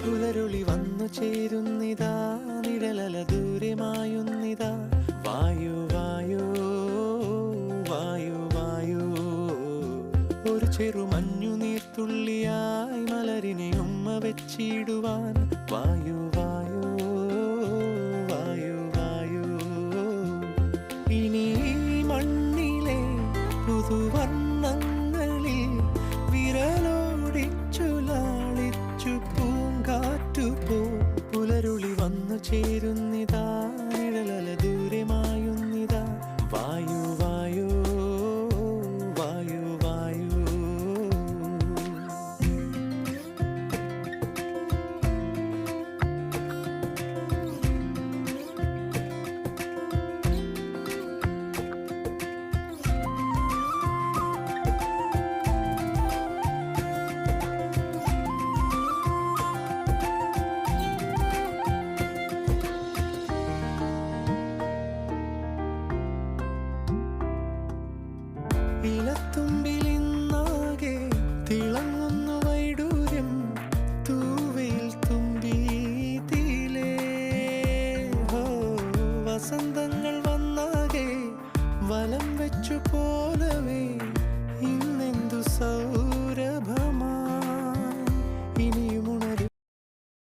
പുലരുളി വന്നു ചേരുന്നിതാ, നിഴലല ദൂരെ മായുന്നിതാ. വായു വായോ വായു വായോ, ഒരു ചെറു മഞ്ഞു നീർത്തുള്ളിയായി മലരിനെ ഉമ്മ വെച്ചിടുവാൻ. വായു വായോ വായു വായോ, ഇനി മണ്ണിലെ പുതുവർണ്ണങ്ങളിൽ വിരലോടിച്ചു ലാളിച്ചു പൂങ്കാറ്റുപോ. പുലരുളി വന്നു ചേരുന്നിതാ, നിഴലല ദൂരെ മായുന്നിതാ. വായു വായോ വായു വായു. ഇലത്തുമ്പിലിന്നാകെ തിളങ്ങുന്നു വൈഡൂര്യം, തൂവയിൽ തുമ്പീതിലേ. വസന്തങ്ങൾ വന്നാകെ വലം വെച്ചു പോലവേ ഇന്നെന്തു സൗരഭമാ.